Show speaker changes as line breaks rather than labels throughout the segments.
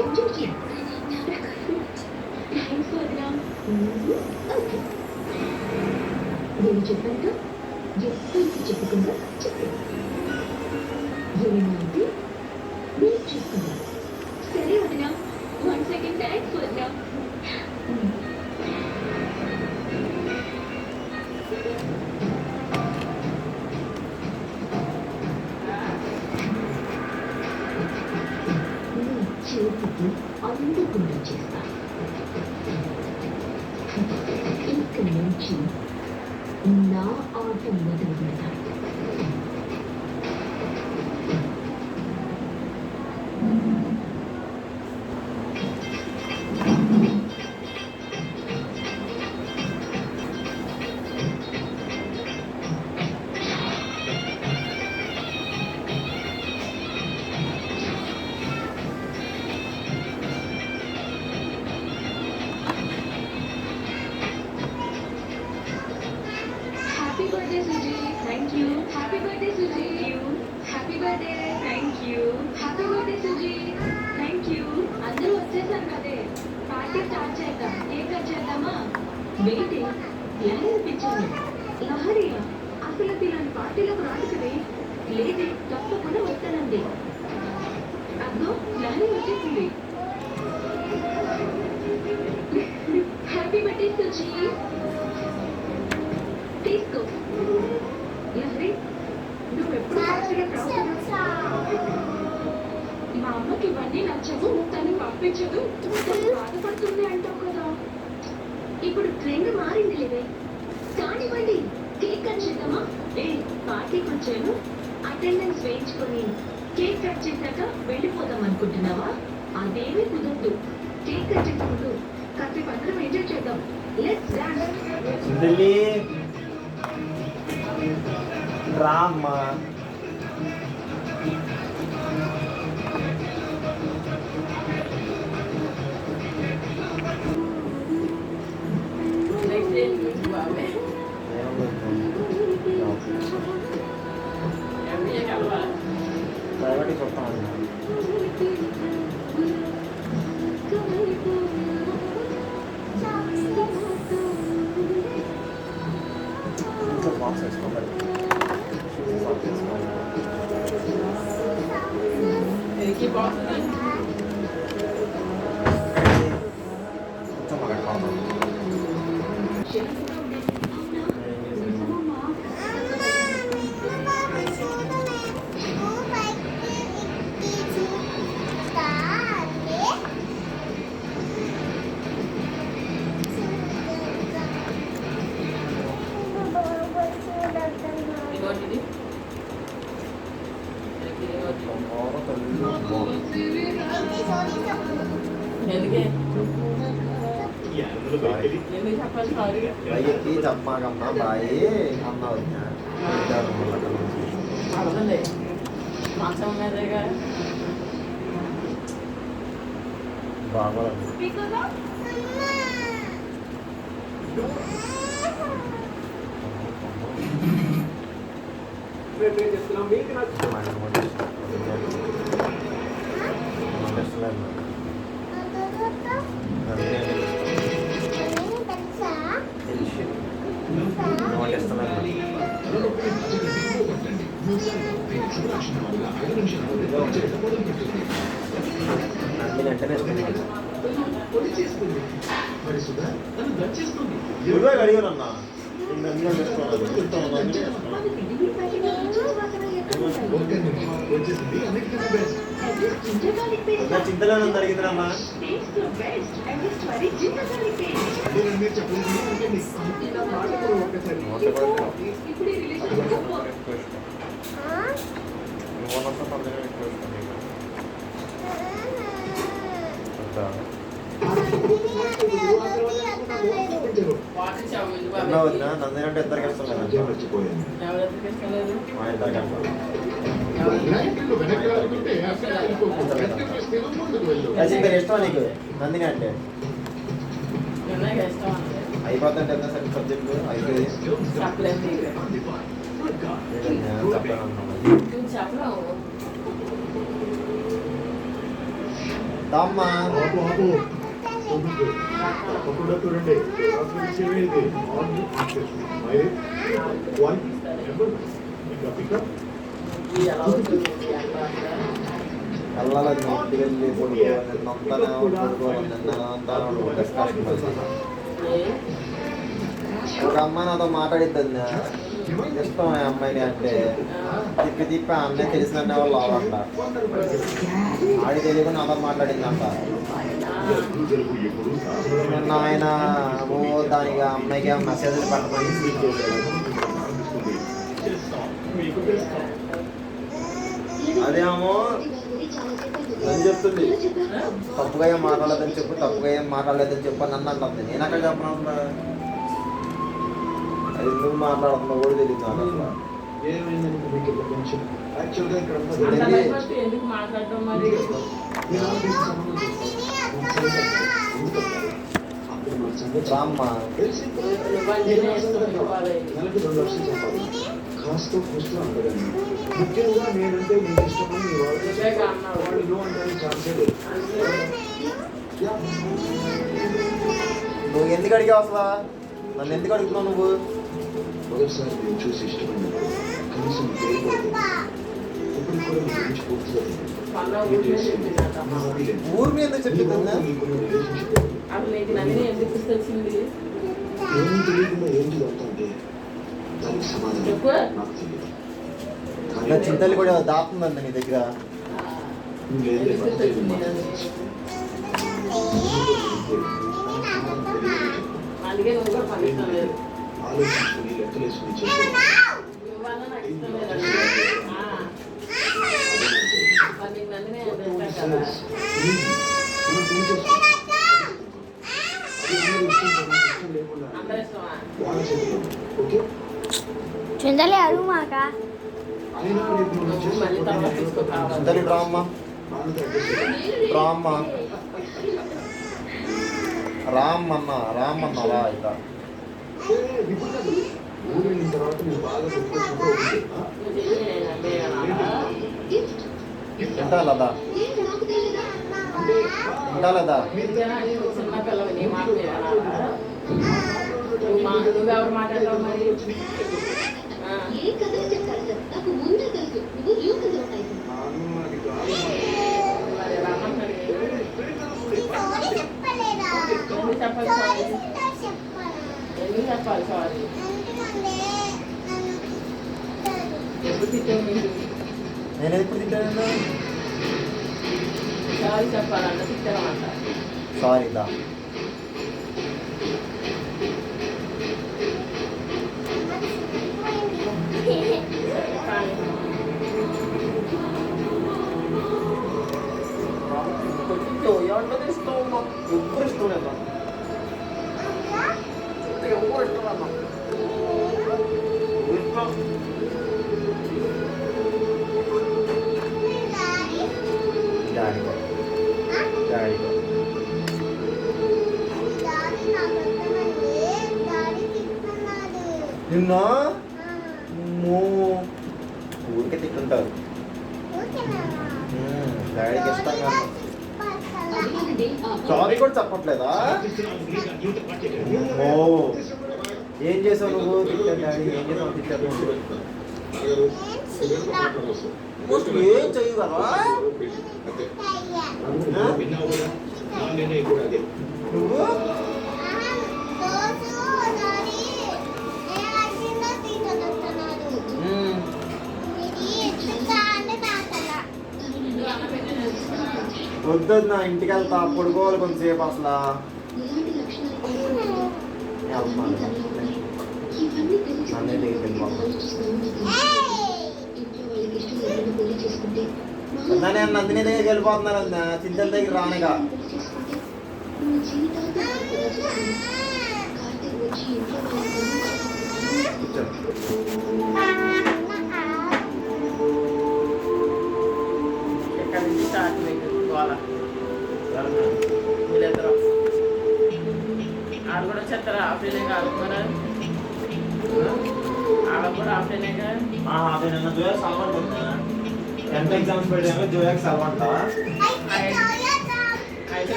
Enjoy thanks వదినా. Okay, నేను చెప్పానుగా, ఎప్పటికీ చెప్పకుండా చెప్పాను. ఏమైనా అంటే నేను చూసుకుంటాను. సరే వదినా, 1 సెకండ్ థ్యాంక్స్ వదినా. చేతికి అందుకుండా చేస్తా. ఇక్కడి నుంచి నా ఆట మొదలు పెడతా. Happy birthday Suji. Thank you. Happy birthday Suji. Happy birthday. Thank you. Happy birthday Suji. Thank you. అందరూ వచ్చేసారు కదే, పార్టీ స్టార్ట్ చేద్దాం. కేక్ కట్ చేద్దామా? వెయిటింగ్. లహరి అనిపించింది. లహరి అసలు ఇలాంటి పార్టీలకు రాదు కదే. లేదే, తప్పకుండా వస్తానండి. అదో లహరి వచ్చేసింది. Happy birthday Suji. తీసుకో. లహరి, నువ్వెప్పుడు మా అమ్మకి ఇవన్నీ నచ్చవు, తను పంపించదు, తను బాధపడుతుంది అంటావు కదా. ఇప్పుడు ట్రెండ్ మారింది లేవే. కానివ్వండి, కేక్ కట్ చేద్దామా? పార్టీకి వచ్చాను, అటెండెన్స్ వేయించుకొని కేక్ కట్ చేశాక వెళ్ళిపోదాం అనుకుంటున్నావా? అదేమీ కుదరదు. కేక్ కట్ చేసుకుంటూ కాసేపు అందరం ఎంజాయ్ చేద్దాం. Let's dance.
రామ్మా. ప్రైవేట్కి వస్తామన్నా ఇంట్లో బాక్స్ వేసుకోవాలి. బాయికి చెప్పమాకమ్మా, బాయి అన్న వచ్చినా బాగోలేదు. అడిగానన్నా చింతలో అడిగిందమ్మా. వదిన నందినంటే ఇద్దరికి ఇష్టం లేదు. మా ఇద్దరికి ఇష్టం నీకు నందిని అంటే అయిపోతుంటే సబ్జెక్టు అయిపోయింది. చెప్పలేను. దామ్మా
ఆపు ఆపు తప్పకుండా చూడండి ఇది మరి వన్ నెంబర్ ఇంకా పికప్
వెళ్ళాలి ఇంటికి వెళ్ళి ఒక అమ్మాయి నాతో మాట్లాడిద్ది ఇష్టం ఆ అమ్మాయిని అంటే తిప్పి తిప్పి ఆ అమ్మాయి తెలిసిన వాళ్ళు అవ్వంట ఆడి తెలియక నాతో మాట్లాడిందంట నిన్న ఆయన దానికి ఆ అమ్మాయికి మెసేజ్లు పెట్టమని స్వీట్ చేశాడు అదేమో అని చెప్తుంది తప్పుగా ఏం మాట్లాడలేదని చెప్పు తప్పుగా ఏం మాట్లాడలేదని చెప్పు అని నన్ను అంటుంది నేను అక్కడ చెప్పను అది నువ్వు మాట్లాడుతున్నావు కూడా తెలియదు నాకు అసలు
ఏమైందని మీకు కొంచెం యాక్చువల్గా ఇక్కడ
ఎందుకు మాట్లాడటం మరి
రామ్మా
నెలకు 2 లక్షలు చెప్పాలి కాస్త కూస్తూ అంటదండి ముఖ్యంగా నేనంటే నీకు ఇష్టమని నీ వాళ్ళు నో అంటే ఛాన్సే
నువ్వు ఎందుకు అడిగావు అసలు నన్ను ఎందుకు అడుగుతున్నావు నువ్వు
మొదటిసారి నేను చూసి ఇష్టపడిన కనీసం పేరు ఇప్పుడు కూడా మీ గురించి పూర్తిగా
ఊరి మీద చెప్తుందా
అసలు నీకు నన్ను ఎందుకు తెలిసింది
ఏం తెలియకుండా ఏం చదువుతుంటే దానికి సమాధానం
చెప్పు.
నాకు తెలియదు
నా చింతలు కూడా దాపుతుందండి నీ దగ్గర
నువ్వేంటే
ఎందుకు తెలిసింది నన్ను? అందుకే నువ్వు కూడా పనిష్టం లేదు
ఆలోచించుకుని లెక్కలేసుకుని చేసే
ఇవాళ నాకు ఇష్టం లేదండి మరి నీకు నన్నునే పెట్టాను కదా అందరూ ఇష్టమా
చింతలే అడుగు మాక
మళ్ళీ తర్వాత తీసుకో కావాలి
చింతలు రామ్మా రామ్మా రామ్మన్నా రా ఇక
ఊరిన తర్వాత నేను బాగా గుర్తొచ్చినప్పుడు
నువ్వు తెలియదు నేను అంటే
వింటాలదా వింటాలదా
చిన్న పిల్లవి నీ మాట మీద అనాలా? నువ్వెవరు మాట్లాడతావు మరి
ఏ కథలు చెప్తారు సార్ నాకు ముందే తెలుసు నువ్వు న్యూ కథ ఉంటాయి
మరి రమ్మంటాడు ఎందుకు చెప్పాలి సారీ ఎందుకు చెప్పాలి సారీ ఎప్పుడు తిట్టావు మీరు
నేను ఎప్పుడు తిట్టాను
సారీ చెప్పాలంట తిట్టామంట
సారీ దా
కానీ
ఎవరితో ఇష్టం ఎవ్వరు ఇష్టం లేదా ఎవరు ఇష్టం అన్నా ఇష్టం డాడీగో డాడీగో నిన్న ఊరికే తిట్టుంటారు డాడీకి ఇష్టంగా
అదేనండి
సారీ కూడా చెప్పట్లేదా ఓ ఏం చేసావు నువ్వు తిట్టాను డాడీ ఏం చేసావు తిట్టాను మోస్ట్ ఏం చెయ్యు కదా నువ్వు వద్దు నా ఇంటికి వెళ్తా పడుకోవాలి కొంతసేపు అసలు
ఇలాంటి లక్షణాలు ఇవన్నీ తెలిసి
నన్నే దగ్గరికి
ఇంట్లో వాళ్ళకి ఇష్టం లేకుండా పెళ్లి చేసుకుంటే
నేను నందిని దగ్గరికి వెళ్ళిపోతున్నాను చింతల దగ్గర రానిగా
పెళ్లి చేసుకుంటే నువ్వు జీవితాంతం ఆత్మగా చూసుకుని కార్తీక్ వచ్చి ఇంట్లో వాళ్ళని
కూర్చో.
ఎక్కడి నుంచి స్టార్ట్ మీకు గోల వీళ్ళిద్దరు ఆడు కూడా చెప్తారా ఆఫ్లైనే కాదు మరి ఆడ కూడా ఆఫ్లైనేగా
అదే నిన్న జోయాక్ సెలవు ఉంటుంది 10th ఎగ్జామ్స్ పెట్టాను జోయాక్ సెలవు అంట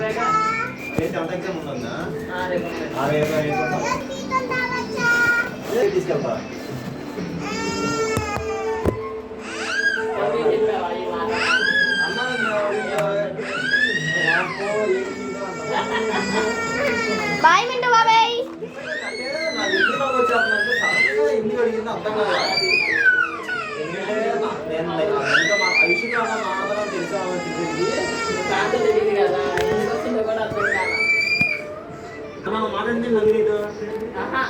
రేపేగా.
ఏంటి అంత ఎగ్జామ్ ఉందా?
రేపు.
తీసుకెళ్తా
మమ్మీ చెప్పావా ఈ మాట?
బాయ్ మింటూ బాబాయ్.
నాకు ఇంటిలోకి వచ్చేస్తుందంటే సడన్గా ఇంటికి అడిగింది అర్థం కాదు. ఎందుకంటే నేను ఇంకా మా ఐషుగా మాత్రం తెలిసామని చెప్పింది.
తాత తెలియదు కదా, ఎందుకు వచ్చిందో కూడా అర్థం కాదు.
మాట అంటే నన్ను
ఆహా